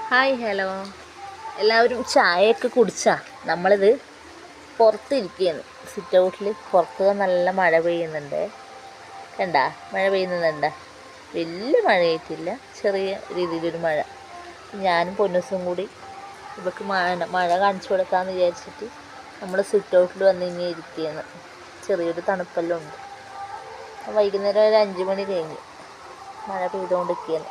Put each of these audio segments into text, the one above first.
Hi hello, എല്ലാവരും ചായയൊക്കെ കുടിച്ചാ? നമ്മളിത് പുറത്തിരിക്കുകയാണ്, സിറ്റ് ഔട്ടിൽ. പുറത്ത് നല്ല മഴ പെയ്യുന്നുണ്ട്. കണ്ടാ മഴ പെയ്യുന്നുണ്ട്? വലിയ മഴയായിട്ടില്ല, ചെറിയ രീതിയിലൊരു മഴ. ഞാനും പൊന്നൂസും കൂടി ഇവർക്ക് മഴ കാണിച്ചു കൊടുക്കാമെന്ന് വിചാരിച്ചിട്ട് നമ്മൾ സിറ്റ് ഔട്ടിൽ വന്ന് ഇങ്ങനെ ഇരിക്കുകയാണ്. ചെറിയൊരു തണുപ്പെല്ലാം ഉണ്ട്. വൈകുന്നേരം ഒരു 5 മണി കഴിഞ്ഞ് മഴ പെയ്തുകൊണ്ടിരിക്കുകയാണ്.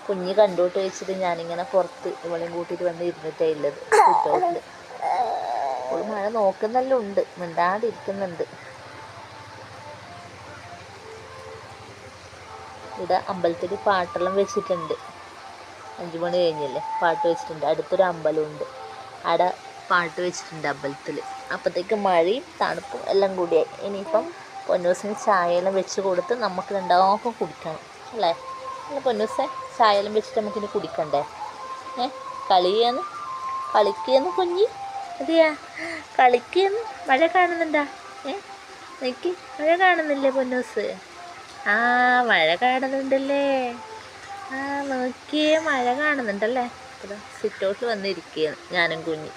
കുഞ്ഞ് കണ്ടോട്ട് വെച്ചിട്ട് ഞാനിങ്ങനെ പുറത്ത് ഇവളെയും കൂട്ടിയിട്ട് വന്ന് ഇരുന്നിട്ടേ ഉള്ളത് സിറ്റ് ഔട്ടിൽ. അപ്പോൾ മഴ നോക്കുന്നെല്ലാം ഉണ്ട്, മിണ്ടാണ്ടിരിക്കുന്നുണ്ട്. ഇവിടെ അമ്പലത്തിൽ പാട്ടെല്ലാം വെച്ചിട്ടുണ്ട്. 5 മണി കഴിഞ്ഞല്ലേ, പാട്ട് വെച്ചിട്ടുണ്ട്. അടുത്തൊരു അമ്പലമുണ്ട്, അവിടെ പാട്ട് വെച്ചിട്ടുണ്ട് അമ്പലത്തിൽ. അപ്പോഴത്തേക്ക് മഴയും തണുപ്പും എല്ലാം കൂടിയായി. ഇനിയിപ്പം പൊന്നൂസിന് ചായയെല്ലാം വെച്ച് കൊടുത്ത് നമുക്ക് രണ്ടാമപ്പം കുടിക്കണം അല്ലേ? അല്ല പൊന്നൂസേ, ചായയെല്ലാം വെച്ചിട്ട് നമുക്കിനി കുടിക്കണ്ടേ? കളിക്കുകയെന്ന് കുഞ്ഞി. അതെയാ, കളിക്കുകയെന്ന്. മഴ കാണുന്നുണ്ടാ? നിക്ക്, മഴ കാണുന്നില്ലേ പൊന്നൂസ്? ആ, മഴ കാണുന്നുണ്ടല്ലേ. ആ, നോക്കിയേ, മഴ കാണുന്നുണ്ടല്ലേ. അപ്പം സിറ്റ് ഔട്ടിൽ വന്നിരിക്കുകയാണ് ഞാനും കുഞ്ഞി.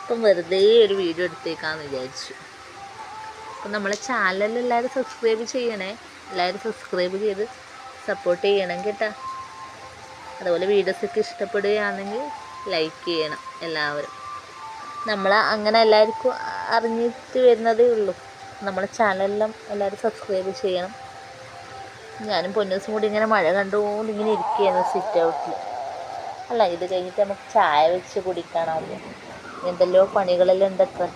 അപ്പം വെറുതെ ഒരു വീഡിയോ എടുത്തേക്കാമെന്ന് വിചാരിച്ചു. അപ്പം നമ്മളെ ചാനലിൽ എല്ലാവരും സബ്സ്ക്രൈബ് ചെയ്യണേ. എല്ലാവരും സബ്സ്ക്രൈബ് ചെയ്ത് സപ്പോർട്ട് ചെയ്യണം കേട്ടോ. അതുപോലെ വീഡിയോസൊക്കെ ഇഷ്ടപ്പെടുകയാണെങ്കിൽ ലൈക്ക് ചെയ്യണം എല്ലാവരും. നമ്മൾ അങ്ങനെ എല്ലാവർക്കും അറിഞ്ഞിട്ട് വരുന്നതേ ഉള്ളൂ. നമ്മളെ ചാനലെല്ലാം എല്ലാവരും സബ്സ്ക്രൈബ് ചെയ്യണം. ഞാനും പൊന്നൂസും കൂടി ഇങ്ങനെ മഴ കണ്ടുകൊണ്ട് ഇങ്ങനെ ഇരിക്കുകയാണ് സിറ്റ് ഔട്ടിൽ. അല്ല, ഇത് കഴിഞ്ഞിട്ട് നമുക്ക് ചായ വെച്ച് കുടിക്കണം. എന്തെല്ലോ പണികളെല്ലാം ഉണ്ടത്ര.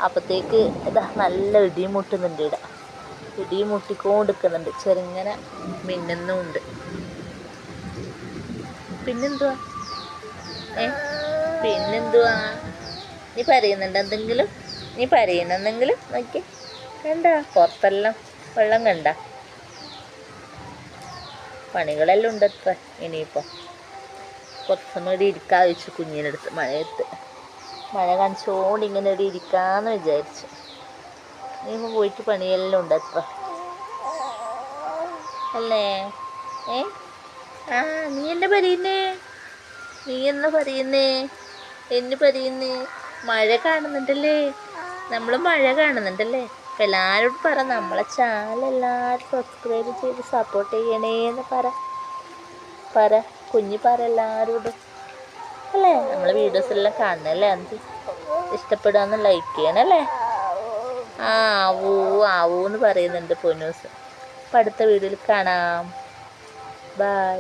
അപ്പോഴത്തേക്ക് ഇതാ നല്ല ഇടിയും മുട്ടുന്നുണ്ട്. ഇടിയും മുട്ടിക്കൊണ്ടിരിക്കുന്നുണ്ട്, ചെറുങ്ങനെ മിന്നുന്നുമുണ്ട്. പിന്നെന്തുവാ നീ പറയുന്നുണ്ട് എന്തെങ്കിലും? നീ പറയുന്നെന്തെങ്കിലും? നോക്കി, കണ്ട പുറത്തെല്ലാം വെള്ളം കണ്ട. പണികളെല്ലാം ഉണ്ടത്ര. ഇനിയിപ്പോൾ കുറച്ച് സമയം ഇവിടെ ഇരിക്കാതെ വെച്ചു കുഞ്ഞിനടുത്ത്. മഴ കാണിച്ചുകൊണ്ട് ഇങ്ങനെ ഇവിടെ ഇരിക്കാമെന്ന് വിചാരിച്ചു. ഇനിയിപ്പോൾ പോയിട്ട് പണിയെല്ലാം ഉണ്ടത്ര അല്ലേ? ആ, നീ എന്നാ പറയുന്നേ? എന്ന് പറയുന്നേ? മഴ കാണുന്നുണ്ടല്ലേ? നമ്മൾ മഴ കാണുന്നുണ്ടല്ലേ? അപ്പം എല്ലാവരോടും പറ, നമ്മളെ ചാനൽ എല്ലാവരും സബ്സ്ക്രൈബ് ചെയ്ത് സപ്പോർട്ട് ചെയ്യണേന്ന് പറ കുഞ്ഞി, പറ എല്ലാവരോടും അല്ലേ? നമ്മളെ വീഡിയോസ് എല്ലാം കാണണല്ലേ? അത് ഇഷ്ടപ്പെടുകയെന്ന് ലൈക്ക് ചെയ്യണല്ലേ? ആ, ആവൂ എന്ന് പറയുന്നുണ്ട് പൊന്നൂസ്. അപ്പം അടുത്ത വീഡിയോയിൽ കാണാം. ബൈ.